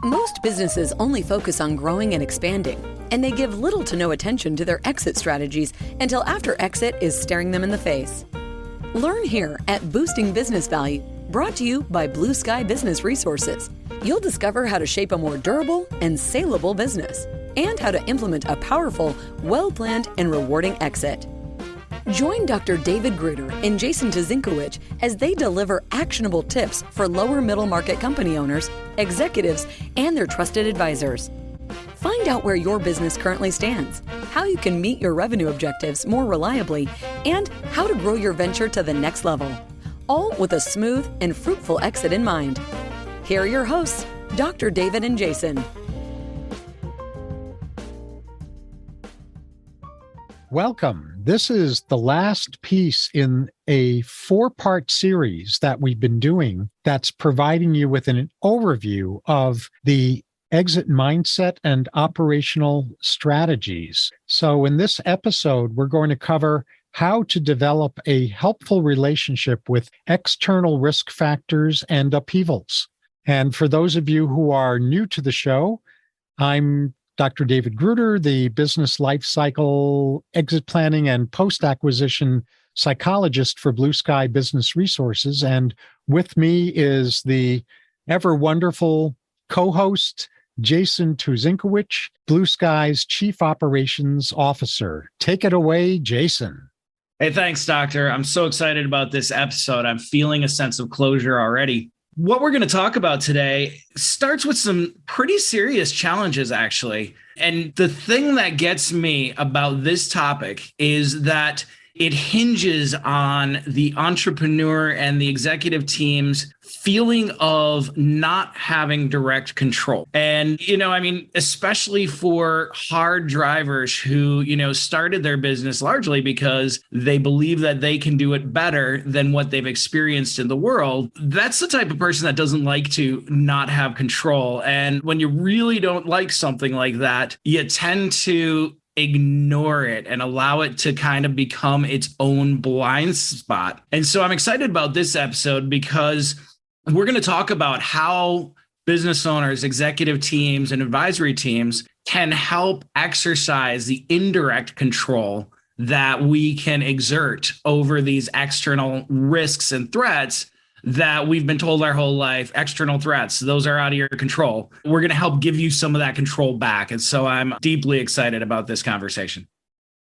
Most businesses only focus on growing and expanding, and they give little to no attention to their exit strategies until after exit is staring them in the face. Learn here at Boosting Business Value, brought to you by Blue Sky Business Resources. You'll discover how to shape a more durable and saleable business, and how to implement a powerful, well-planned, and rewarding exit. Join Dr. David Gruder and Jason Tuzinkewich as they deliver actionable tips for lower middle market company owners, executives, and their trusted advisors. Find out where your business currently stands, how you can meet your revenue objectives more reliably, and how to grow your venture to the next level, all with a smooth and fruitful exit in mind. Here are your hosts, Dr. David and Jason. Welcome. This is the last piece in a 4-part series that we've been doing that's providing you with an overview of the exit mindset and operational strategies. So in this episode, we're going to cover how to develop a helpful relationship with external risk factors and upheavals. And for those of you who are new to the show, I'm Dr. David Gruder, the business lifecycle, exit planning, and post-acquisition psychologist for Blue Sky Business Resources. And with me is the ever wonderful co-host, Jason Tuzinkewich, Blue Sky's Chief Operations Officer. Take it away, Jason. Hey, thanks, Doctor. I'm so excited about this episode. I'm feeling a sense of closure already. What we're going to talk about today starts with some pretty serious challenges, actually. And the thing that gets me about this topic is that it hinges on the entrepreneur and the executive team's feeling of not having direct control. And, especially for hard drivers who, started their business largely because they believe that they can do it better than what they've experienced in the world. That's the type of person that doesn't like to not have control. And when you really don't like something like that, you tend to ignore it and allow it to kind of become its own blind spot. And so I'm excited about this episode because we're going to talk about how business owners, executive teams, and advisory teams can help exercise the indirect control that we can exert over these external risks and threats that we've been told our whole life, external threats, those are out of your control. We're going to help give you some of that control back. And so I'm deeply excited about this conversation.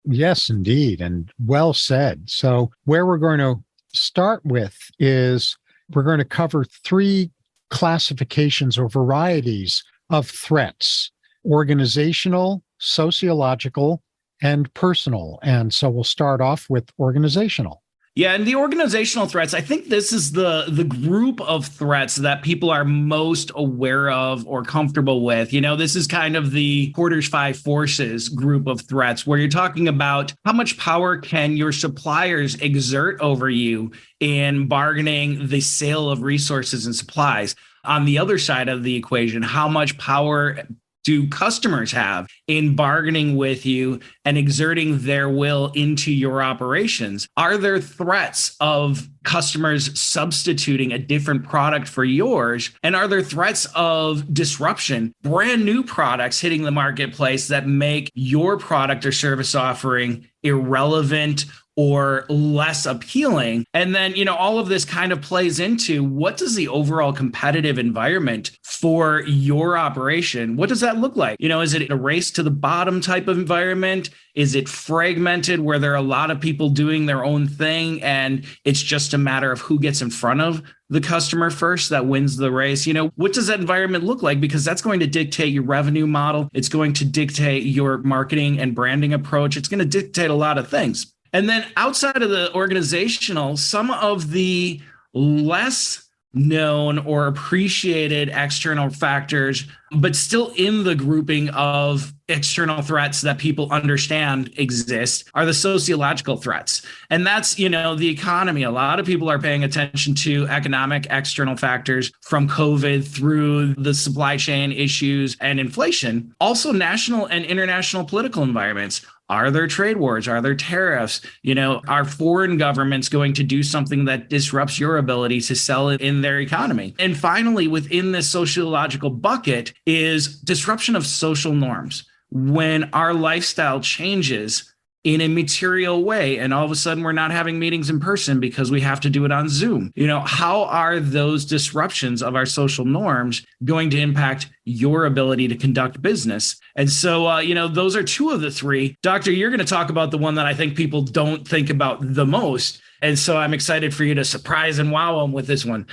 Yes, indeed. And well said. So where we're going to start with is we're going to cover 3 classifications or varieties of threats: organizational, sociological, and personal. And so we'll start off with organizational. Yeah, and the organizational threats, I think this is the group of threats that people are most aware of or comfortable with. This is kind of the Porter's 5 forces group of threats, where you're talking about how much power can your suppliers exert over you in bargaining the sale of resources and supplies. On the other side of the equation, how much power do customers have in bargaining with you and exerting their will into your operations? Are there threats of customers substituting a different product for yours? And are there threats of disruption, brand new products hitting the marketplace that make your product or service offering irrelevant or less appealing? And then, all of this kind of plays into what does the overall competitive environment for your operation, what does that look like? Is it a race to the bottom type of environment? Is it fragmented where there are a lot of people doing their own thing and it's just a matter of who gets in front of the customer first that wins the race? What does that environment look like? Because that's going to dictate your revenue model. It's going to dictate your marketing and branding approach. It's going to dictate a lot of things. And then outside of the organizational, some of the less known or appreciated external factors, but still in the grouping of external threats that people understand exist, are the sociological threats. And that's, the economy. A lot of people are paying attention to economic external factors from COVID through the supply chain issues and inflation. Also, national and international political environments. Are there trade wars? Are there tariffs? Are foreign governments going to do something that disrupts your ability to sell it in their economy? And finally, within this sociological bucket is disruption of social norms. When our lifestyle changes in a material way, and all of a sudden we're not having meetings in person because we have to do it on Zoom. How are those disruptions of our social norms going to impact your ability to conduct business? And so, those are two of the three. Doctor, you're going to talk about the one that I think people don't think about the most. And so I'm excited for you to surprise and wow them with this one.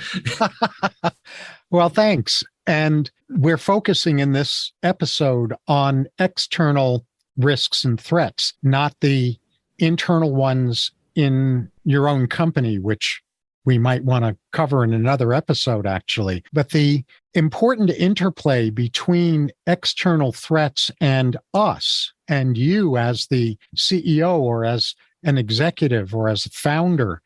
Well, thanks. And we're focusing in this episode on external risks and threats, not the internal ones in your own company, which we might want to cover in another episode, actually. But the important interplay between external threats and us and you as the CEO or as an executive or as a founder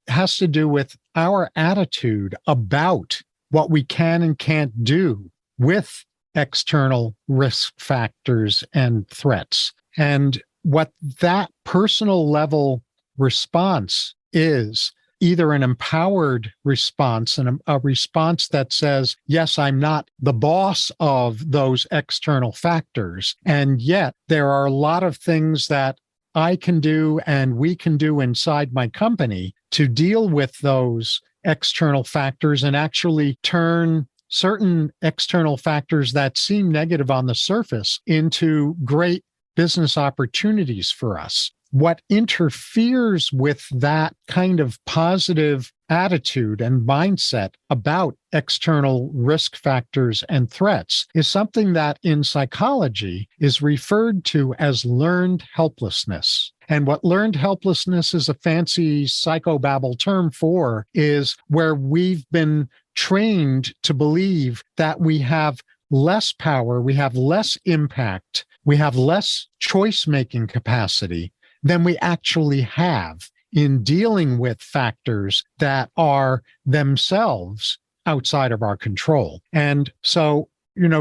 has to do with our attitude about what we can and can't do with external risk factors and threats. And what that personal level response is, either an empowered response and a response that says, yes, I'm not the boss of those external factors. And yet there are a lot of things that I can do and we can do inside my company to deal with those external factors and actually turn certain external factors that seem negative on the surface into great business opportunities for us. What interferes with that kind of positive attitude and mindset about external risk factors and threats is something that in psychology is referred to as learned helplessness. And what learned helplessness is a fancy psychobabble term for is where we've been trained to believe that we have less power, we have less impact, we have less choice-making capacity than we actually have in dealing with factors that are themselves outside of our control. And so,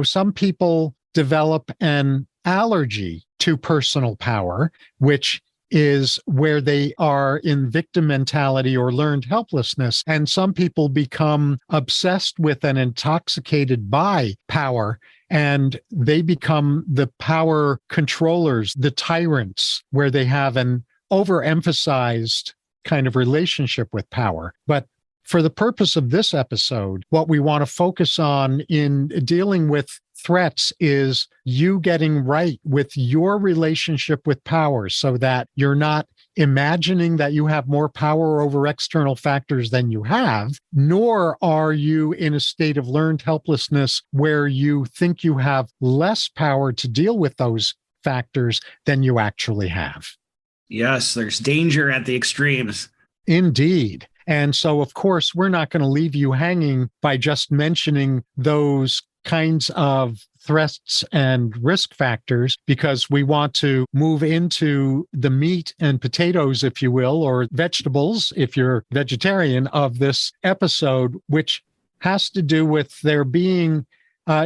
some people develop an allergy to personal power, which is where they are in victim mentality or learned helplessness. And some people become obsessed with and intoxicated by power, and they become the power controllers, the tyrants, where they have an overemphasized kind of relationship with power. But for the purpose of this episode, what we want to focus on in dealing with threats is you getting right with your relationship with power so that you're not imagining that you have more power over external factors than you have, nor are you in a state of learned helplessness where you think you have less power to deal with those factors than you actually have. Yes, there's danger at the extremes. Indeed. And so, of course, we're not going to leave you hanging by just mentioning those kinds of threats and risk factors, because we want to move into the meat and potatoes, if you will, or vegetables, if you're vegetarian, of this episode, which has to do with there being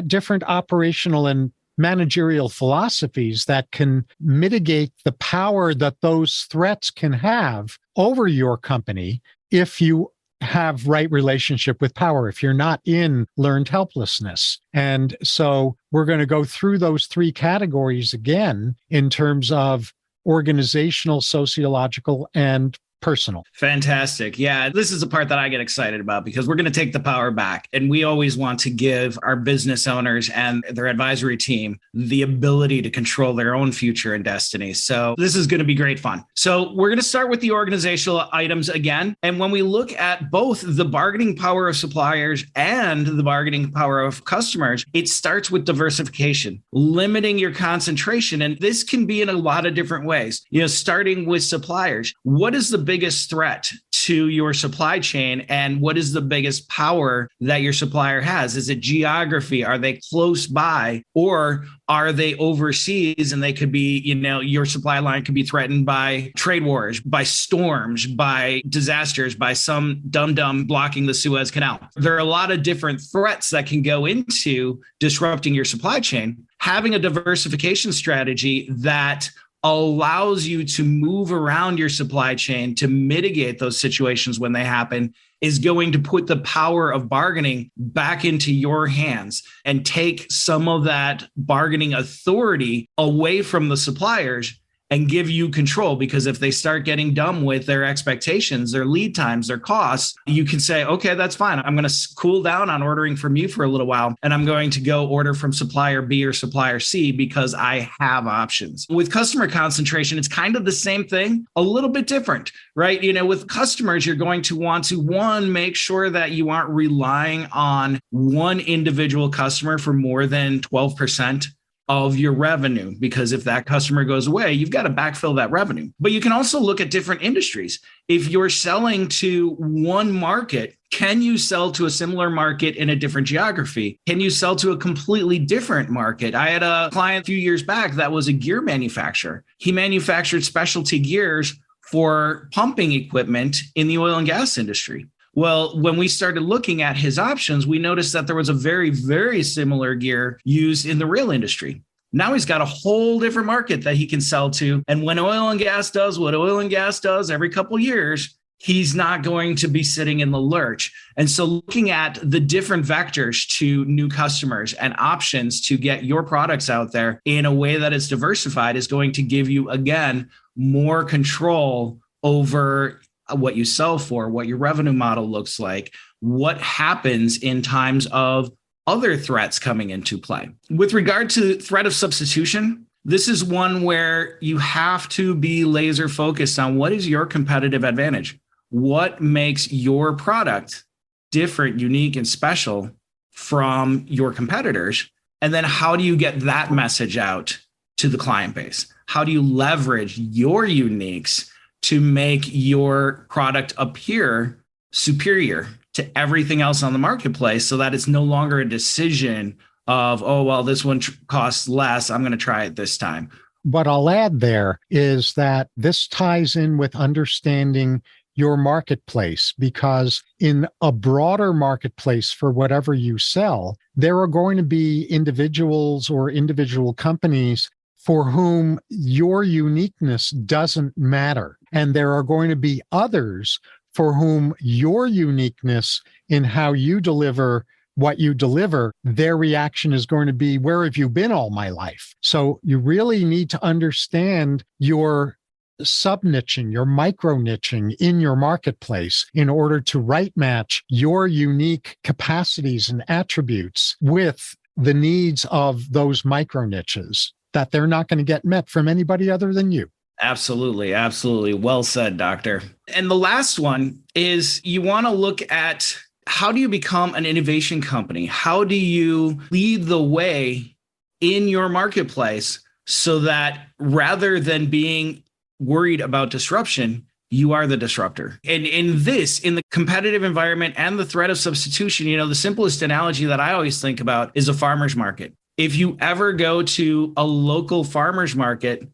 different operational and managerial philosophies that can mitigate the power that those threats can have over your company if you have right relationship with power, if you're not in learned helplessness. And so we're going to go through those three categories again in terms of organizational, sociological, and personal. Fantastic. Yeah, this is the part that I get excited about because we're going to take the power back. And we always want to give our business owners and their advisory team the ability to control their own future and destiny. So this is going to be great fun. So we're going to start with the organizational items again. And when we look at both the bargaining power of suppliers and the bargaining power of customers, it starts with diversification, limiting your concentration. And this can be in a lot of different ways. Starting with suppliers. What is the biggest threat to your supply chain, and what is the biggest power that your supplier has? Is it geography? Are they close by, or are they overseas? And they could be, your supply line could be threatened by trade wars, by storms, by disasters, by some dum-dum blocking the Suez Canal. There are a lot of different threats that can go into disrupting your supply chain. Having a diversification strategy that allows you to move around your supply chain to mitigate those situations when they happen, is going to put the power of bargaining back into your hands and take some of that bargaining authority away from the suppliers and give you control. Because if they start getting dumb with their expectations, their lead times, their costs, you can say, okay, that's fine. I'm going to cool down on ordering from you for a little while, and I'm going to go order from supplier B or supplier C because I have options. With customer concentration, it's kind of the same thing, a little bit different, right? With customers, you're going to want to, one, make sure that you aren't relying on one individual customer for more than 12% of your revenue, because if that customer goes away, you've got to backfill that revenue. But you can also look at different industries. If you're selling to one market, can you sell to a similar market in a different geography? Can you sell to a completely different market? I had a client a few years back that was a gear manufacturer. He manufactured specialty gears for pumping equipment in the oil and gas industry. Well, when we started looking at his options, we noticed that there was a very, very similar gear used in the rail industry. Now he's got a whole different market that he can sell to. And when oil and gas does what oil and gas does every couple of years, he's not going to be sitting in the lurch. And so looking at the different vectors to new customers and options to get your products out there in a way that is diversified is going to give you, again, more control over what you sell for, what your revenue model looks like, what happens in times of other threats coming into play. With regard to threat of substitution, this is one where you have to be laser focused on what is your competitive advantage. What makes your product different, unique, and special from your competitors? And then how do you get that message out to the client base? How do you leverage your uniques to make your product appear superior to everything else on the marketplace, so that it's no longer a decision of, oh, well, this one costs less, I'm going to try it this time. What I'll add there is that this ties in with understanding your marketplace, because in a broader marketplace for whatever you sell, there are going to be individuals or individual companies for whom your uniqueness doesn't matter. And there are going to be others for whom your uniqueness in how you deliver what you deliver, their reaction is going to be, where have you been all my life? So you really need to understand your sub-niching, your micro-niching in your marketplace in order to right match your unique capacities and attributes with the needs of those micro-niches that they're not going to get met from anybody other than you. Absolutely. Absolutely. Well said, Doctor. And the last one is you want to look at, how do you become an innovation company? How do you lead the way in your marketplace so that rather than being worried about disruption, you are the disruptor? And in the competitive environment and the threat of substitution, the simplest analogy that I always think about is a farmer's market. If you ever go to a local farmer's market,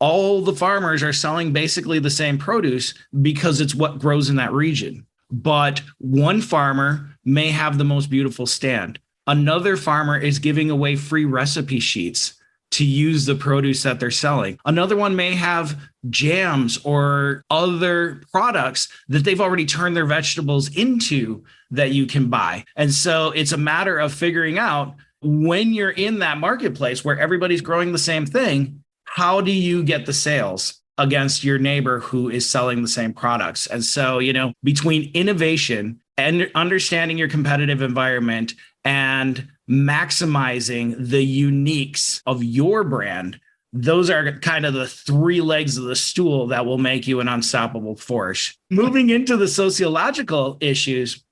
all the farmers are selling basically the same produce because it's what grows in that region. But one farmer may have the most beautiful stand. Another farmer is giving away free recipe sheets to use the produce that they're selling. Another one may have jams or other products that they've already turned their vegetables into that you can buy. And so it's a matter of figuring out, when you're in that marketplace where everybody's growing the same thing, how do you get the sales against your neighbor who is selling the same products? And so, between innovation and understanding your competitive environment and maximizing the uniques of your brand, those are kind of the three legs of the stool that will make you an unstoppable force. Moving into the sociological issues,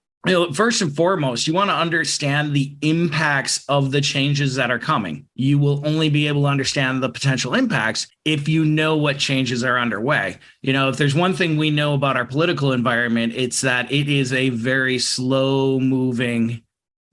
first and foremost, you want to understand the impacts of the changes that are coming. You will only be able to understand the potential impacts if you know what changes are underway. If there's one thing we know about our political environment, it's that it is a very slow moving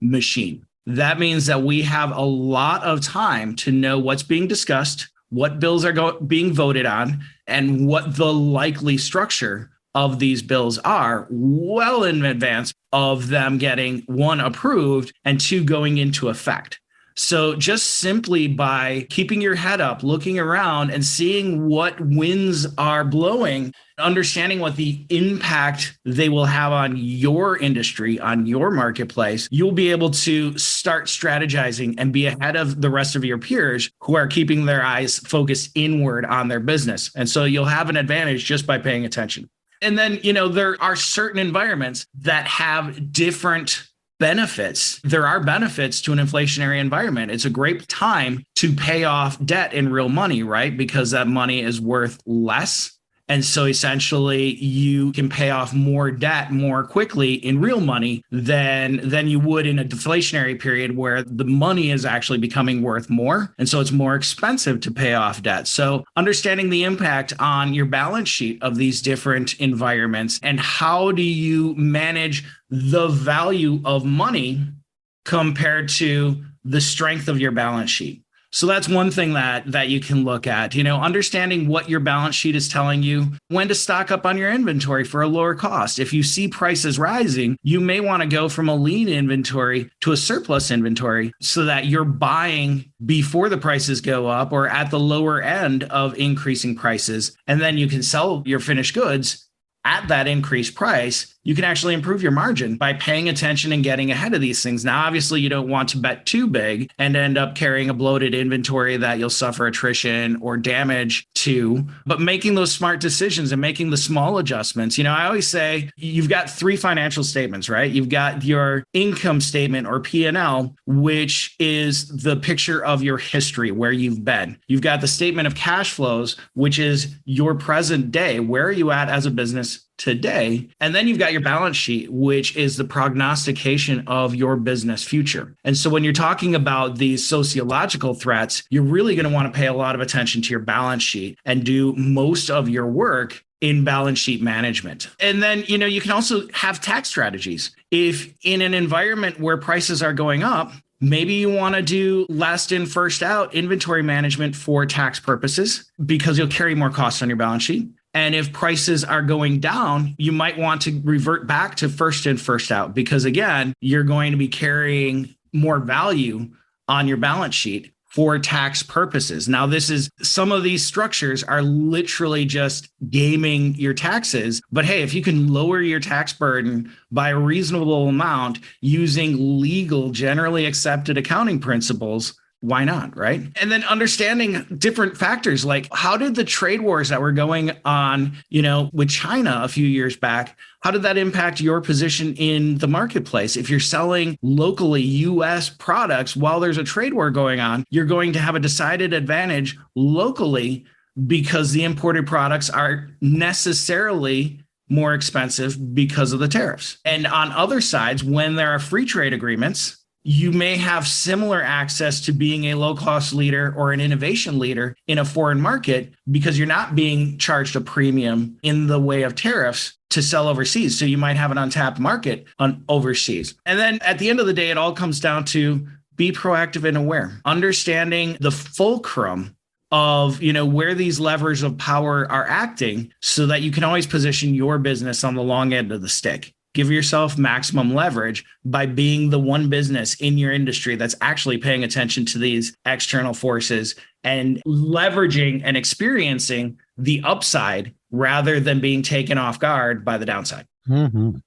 machine. That means that we have a lot of time to know what's being discussed, what bills are being voted on, and what the likely structure of these bills are well in advance of them getting, one, approved, and two, going into effect. So just simply by keeping your head up, looking around and seeing what winds are blowing, understanding what the impact they will have on your industry, on your marketplace, you'll be able to start strategizing and be ahead of the rest of your peers who are keeping their eyes focused inward on their business. And so you'll have an advantage just by paying attention. And then, there are certain environments that have different benefits. There are benefits to an inflationary environment. It's a great time to pay off debt in real money, right? Because that money is worth less. And so essentially you can pay off more debt more quickly in real money than you would in a deflationary period where the money is actually becoming worth more. And so it's more expensive to pay off debt. So understanding the impact on your balance sheet of these different environments and how do you manage the value of money compared to the strength of your balance sheet. So that's one thing that you can look at, understanding what your balance sheet is telling you, when to stock up on your inventory for a lower cost. If you see prices rising, you may want to go from a lean inventory to a surplus inventory so that you're buying before the prices go up or at the lower end of increasing prices. And then you can sell your finished goods at that increased price. You can actually improve your margin by paying attention and getting ahead of these things. Now, obviously, you don't want to bet too big and end up carrying a bloated inventory that you'll suffer attrition or damage to, but making those smart decisions and making the small adjustments. I always say you've got three financial statements, right? You've got your income statement or P&L, which is the picture of your history, where you've been. You've got the statement of cash flows, which is your present day. Where are you at as a business today? And then you've got your balance sheet, which is the prognostication of your business future. And so when you're talking about these sociological threats, you're really going to want to pay a lot of attention to your balance sheet and do most of your work in balance sheet management. And then, you can also have tax strategies. If in an environment where prices are going up, maybe you want to do last in, first out inventory management for tax purposes because you'll carry more costs on your balance sheet. And if prices are going down, you might want to revert back to first in, first out, because again, you're going to be carrying more value on your balance sheet for tax purposes. Now, some of these structures are literally just gaming your taxes. But hey, if you can lower your tax burden by a reasonable amount using legal, generally accepted accounting principles, why not, right? And then understanding different factors, like how did the trade wars that were going on, with China a few years back, how did that impact your position in the marketplace? If you're selling locally US products while there's a trade war going on, you're going to have a decided advantage locally because the imported products are necessarily more expensive because of the tariffs. And on other sides, when there are free trade agreements, you may have similar access to being a low-cost leader or an innovation leader in a foreign market because you're not being charged a premium in the way of tariffs to sell overseas. So you might have an untapped market on overseas. And then at the end of the day, it all comes down to be proactive and aware, understanding the fulcrum of, where these levers of power are acting so that you can always position your business on the long end of the stick. Give yourself maximum leverage by being the one business in your industry that's actually paying attention to these external forces and leveraging and experiencing the upside rather than being taken off guard by the downside. Mm-hmm.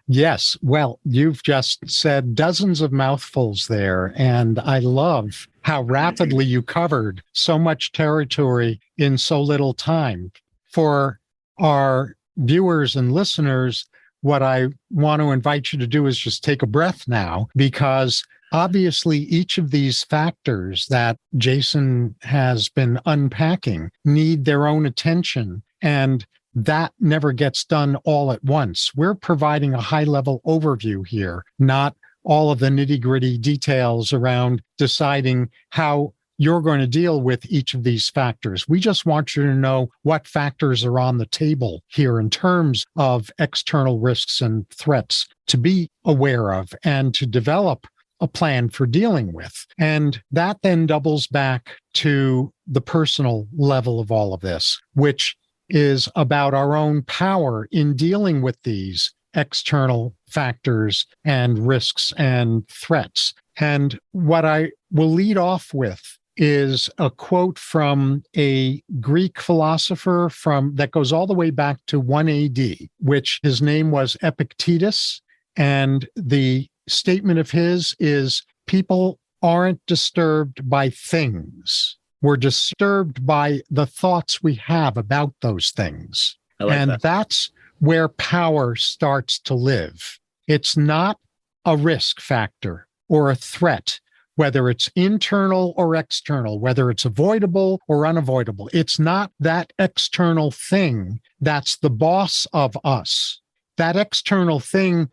Yes. Well, you've just said dozens of mouthfuls there, and I love how rapidly you covered so much territory in so little time. For our viewers and listeners, what I want to invite you to do is just take a breath now, because obviously each of these factors that Jason has been unpacking need their own attention, and that never gets done all at once. We're providing a high-level overview here, not all of the nitty-gritty details around deciding how you're going to deal with each of these factors. We just want you to know what factors are on the table here in terms of external risks and threats to be aware of and to develop a plan for dealing with. And that then doubles back to the personal level of all of this, which is about our own power in dealing with these external factors and risks and threats. And what I will lead off with is a quote from a Greek philosopher that goes all the way back to 1 AD, which his name was Epictetus. And the statement of his is, people aren't disturbed by things. We're disturbed by the thoughts we have about those things. And that's where power starts to live. It's not a risk factor or a threat, whether it's internal or external, whether it's avoidable or unavoidable. It's not that external thing that's the boss of us. That external thing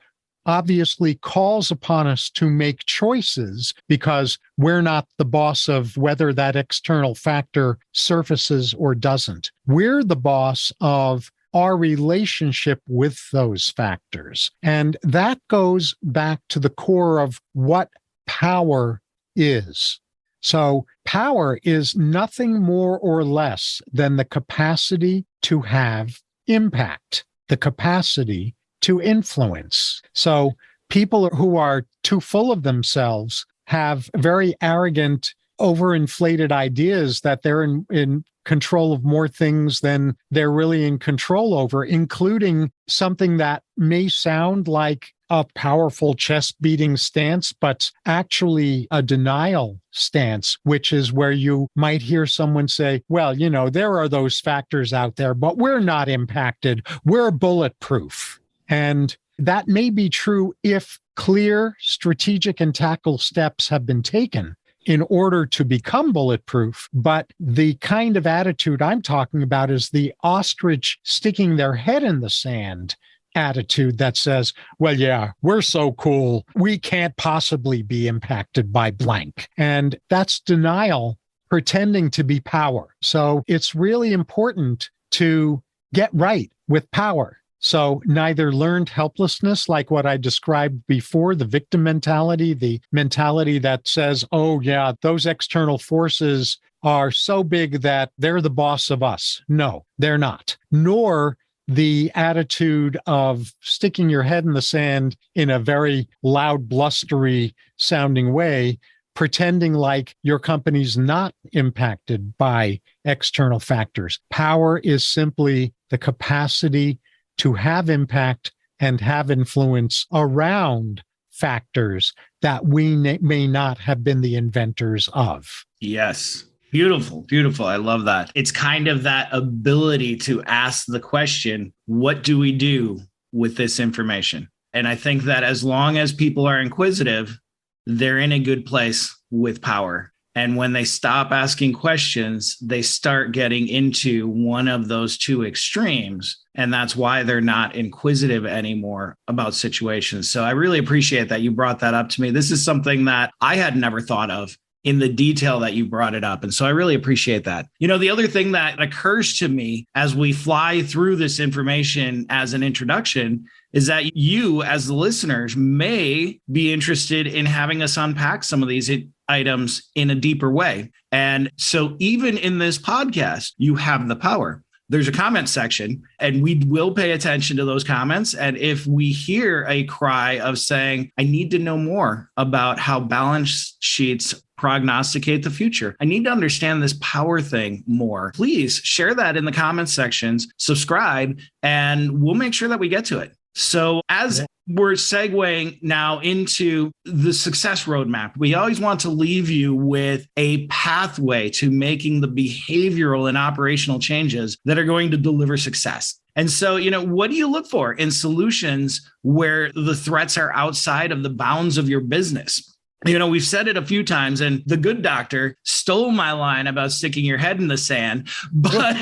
obviously calls upon us to make choices because we're not the boss of whether that external factor surfaces or doesn't. We're the boss of our relationship with those factors. And that goes back to the core of what power is. So power is nothing more or less than the capacity to have impact, the capacity to influence. So people who are too full of themselves have very arrogant, overinflated ideas that they're in control of more things than they're really in control over, including something that may sound like a powerful chest-beating stance, but actually a denial stance, which is where you might hear someone say, well, there are those factors out there, but we're not impacted. We're bulletproof. And that may be true if clear strategic and tactical steps have been taken in order to become bulletproof. But the kind of attitude I'm talking about is the ostrich sticking their head in the sand attitude that says, well, yeah, we're so cool, we can't possibly be impacted by blank. And that's denial pretending to be power. So it's really important to get right with power. So neither learned helplessness, like what I described before, the victim mentality, the mentality that says, oh, yeah, those external forces are so big that they're the boss of us. No, they're not. Nor the attitude of sticking your head in the sand in a very loud, blustery sounding way, pretending like your company's not impacted by external factors. Power is simply the capacity to have impact and have influence around factors that we may not have been the inventors of. Yes. Beautiful, beautiful. I love that. It's kind of that ability to ask the question, what do we do with this information? And I think that as long as people are inquisitive, they're in a good place with power. And when they stop asking questions, they start getting into one of those two extremes. And that's why they're not inquisitive anymore about situations. So I really appreciate that you brought that up to me. This is something that I had never thought of in the detail that you brought it up. And so I really appreciate that. The other thing that occurs to me as we fly through this information as an introduction is that you, as the listeners, may be interested in having us unpack some of these items in a deeper way. And so even in this podcast, you have the power. There's a comment section, and we will pay attention to those comments. And if we hear a cry of saying, I need to know more about how balance sheets prognosticate the future, I need to understand this power thing more, please share that in the comment sections, subscribe, and we'll make sure that we get to it. So as we're segueing now into the success roadmap, we always want to leave you with a pathway to making the behavioral and operational changes that are going to deliver success. And so, what do you look for in solutions where the threats are outside of the bounds of your business? We've said it a few times, and the good doctor stole my line about sticking your head in the sand. But,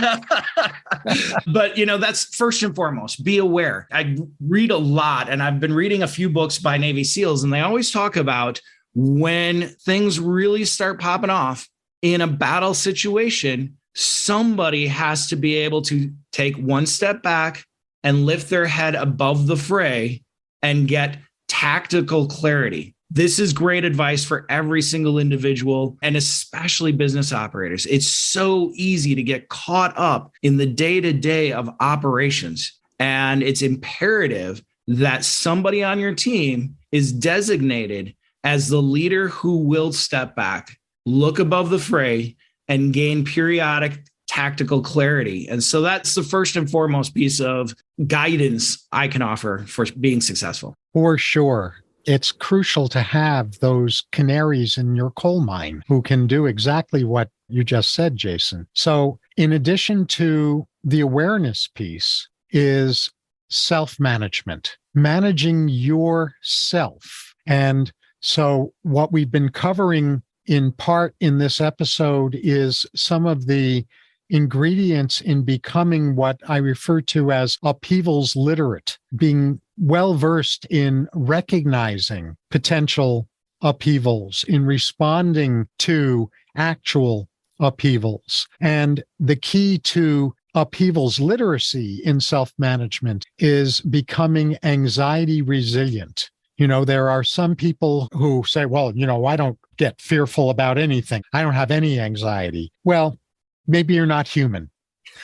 that's first and foremost, be aware. I read a lot, and I've been reading a few books by Navy SEALs, and they always talk about when things really start popping off in a battle situation, somebody has to be able to take one step back and lift their head above the fray and get tactical clarity. This is great advice for every single individual and especially business operators. It's so easy to get caught up in the day-to-day of operations. And it's imperative that somebody on your team is designated as the leader who will step back, look above the fray, and gain periodic tactical clarity. And so that's the first and foremost piece of guidance I can offer for being successful. For sure. It's crucial to have those canaries in your coal mine who can do exactly what you just said, Jason. So in addition to the awareness piece is self-management, managing yourself. And so what we've been covering in part in this episode is some of the ingredients in becoming what I refer to as upheavals literate, being well-versed in recognizing potential upheavals, in responding to actual upheavals. And the key to upheavals literacy in self-management is becoming anxiety resilient. There are some people who say, well, I don't get fearful about anything. I don't have any anxiety. Well, maybe you're not human,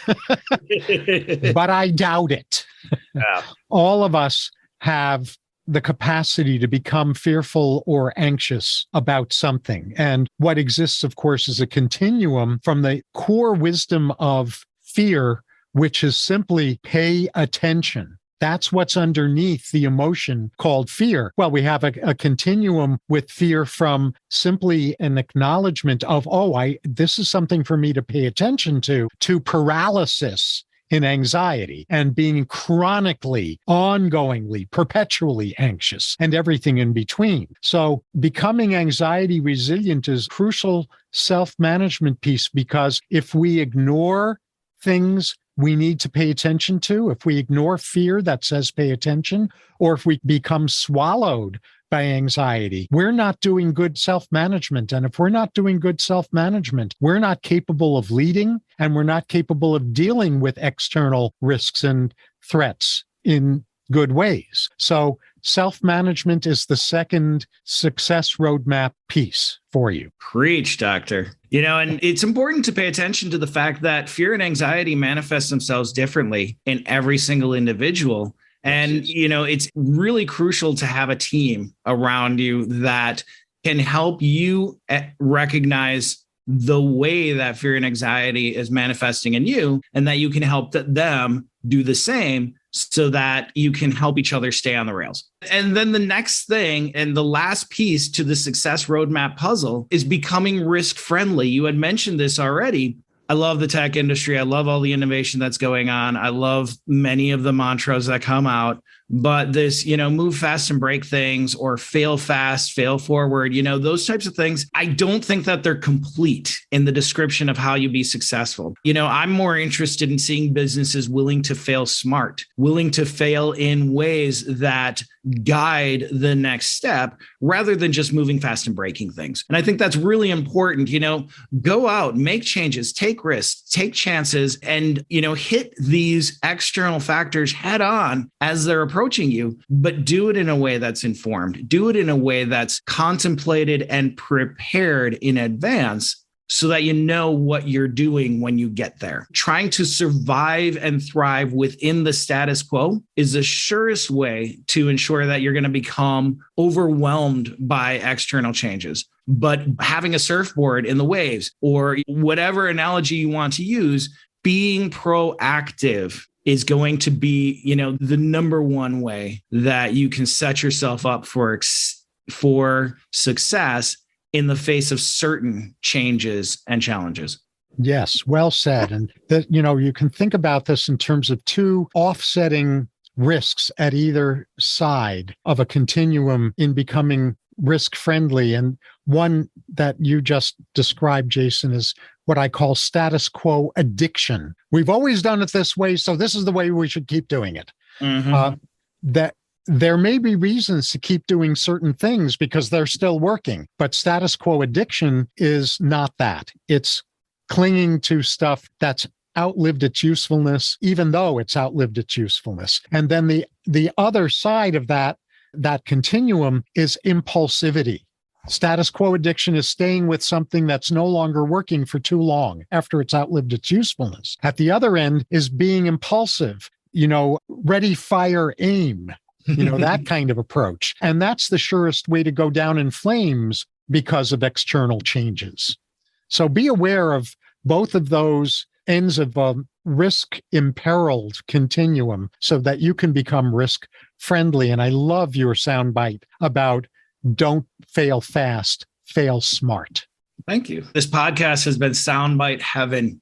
but I doubt it. Yeah. All of us have the capacity to become fearful or anxious about something. And what exists, of course, is a continuum from the core wisdom of fear, which is simply pay attention. That's what's underneath the emotion called fear. Well, we have a continuum with fear from simply an acknowledgement of, this is something for me to pay attention to paralysis in anxiety and being chronically, ongoingly, perpetually anxious and everything in between. So becoming anxiety resilient is a crucial self-management piece, because if we ignore things we need to pay attention to, if we ignore fear that says pay attention, or if we become swallowed by anxiety, we're not doing good self-management. And if we're not doing good self-management, we're not capable of leading, and we're not capable of dealing with external risks and threats in good ways. So self-management is the second success roadmap piece for you. Preach, doctor. And it's important to pay attention to the fact that fear and anxiety manifest themselves differently in every single individual. And, it's really crucial to have a team around you that can help you recognize the way that fear and anxiety is manifesting in you, and that you can help them do the same, so that you can help each other stay on the rails. And then the next thing, and the last piece to the success roadmap puzzle, is becoming risk friendly. You had mentioned this already. I love the tech industry. I love all the innovation that's going on. I love many of the mantras that come out. But this, move fast and break things, or fail fast, fail forward, those types of things, I don't think that they're complete in the description of how you be successful. I'm more interested in seeing businesses willing to fail smart, willing to fail in ways that guide the next step, rather than just moving fast and breaking things. And I think that's really important. Go out, make changes, take risks, take chances, and, hit these external factors head on as they're approaching you, but do it in a way that's informed. Do it in a way that's contemplated and prepared in advance, so that you know what you're doing when you get there. Trying to survive and thrive within the status quo is the surest way to ensure that you're going to become overwhelmed by external changes. But having a surfboard in the waves, or whatever analogy you want to use, being proactive is going to be, the number one way that you can set yourself up for success in the face of certain changes and challenges. Yes, well said. And that, you can think about this in terms of two offsetting risks at either side of a continuum in becoming risk friendly. And one that you just described, Jason, is what I call status quo addiction. We've always done it this way, so this is the way we should keep doing it. Mm-hmm. That there may be reasons to keep doing certain things because they're still working, but status quo addiction is not that. It's clinging to stuff that's outlived its usefulness, even though it's outlived its usefulness. And then the other side of that continuum is impulsivity. Status quo addiction is staying with something that's no longer working for too long after it's outlived its usefulness. At the other end is being impulsive, ready, fire, aim. That kind of approach. And that's the surest way to go down in flames because of external changes. So be aware of both of those ends of a risk imperiled continuum so that you can become risk friendly. And I love your soundbite about don't fail fast, fail smart. Thank you. This podcast has been soundbite heaven.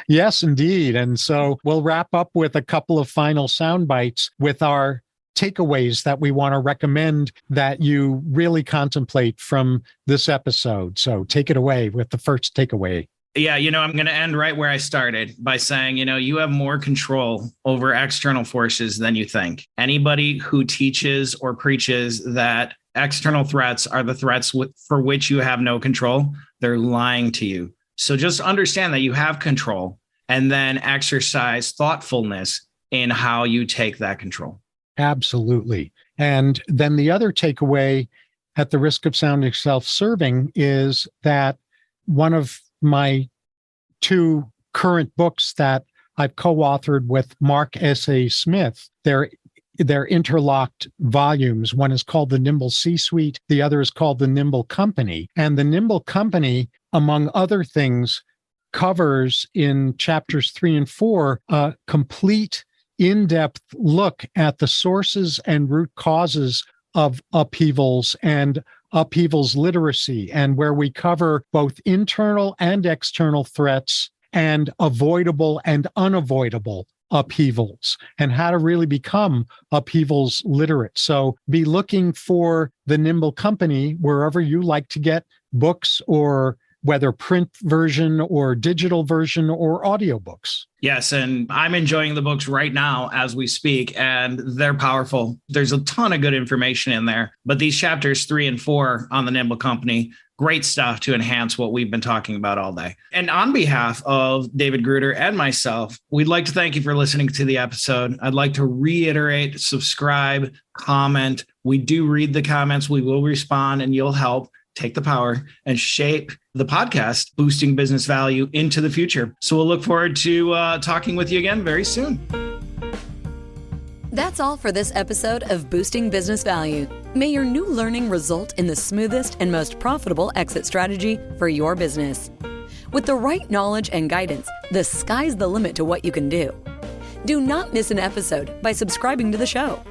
Yes, indeed. And so we'll wrap up with a couple of final sound bites with our takeaways that we want to recommend that you really contemplate from this episode. So take it away with the first takeaway. Yeah, I'm going to end right where I started by saying, you have more control over external forces than you think. Anybody who teaches or preaches that external threats are the threats for which you have no control, they're lying to you. So just understand that you have control and then exercise thoughtfulness in how you take that control. Absolutely. And then the other takeaway, at the risk of sounding self-serving, is that one of my two current books that I've co-authored with Mark S.A. Smith, they're interlocked volumes. One is called The Nimble C-Suite. The other is called The Nimble Company. And The Nimble Company, among other things, covers in chapters 3 and 4 a complete in-depth look at the sources and root causes of upheavals and upheavals literacy, and where we cover both internal and external threats and avoidable and unavoidable upheavals and how to really become upheavals literate. So be looking for The Nimble Company wherever you like to get books, or whether print version or digital version or audiobooks. Yes, and I'm enjoying the books right now as we speak, and they're powerful. There's a ton of good information in there, but these chapters 3 and 4 on The Nimble Company, great stuff to enhance what we've been talking about all day. And on behalf of David Gruder and myself, we'd like to thank you for listening to the episode. I'd like to reiterate, subscribe, comment. We do read the comments. We will respond, and you'll help take the power and shape the podcast, boosting business value into the future. So we'll look forward to talking with you again very soon. That's all for this episode of Boosting Business Value. May your new learning result in the smoothest and most profitable exit strategy for your business. With the right knowledge and guidance, the sky's the limit to what you can do. Do not miss an episode by subscribing to the show.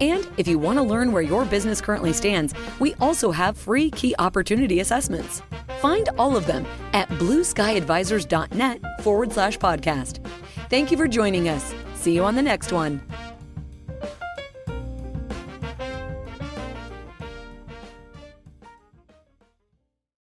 And if you want to learn where your business currently stands, we also have free key opportunity assessments. Find all of them at blueskyadvisors.net/podcast. Thank you for joining us. See you on the next one.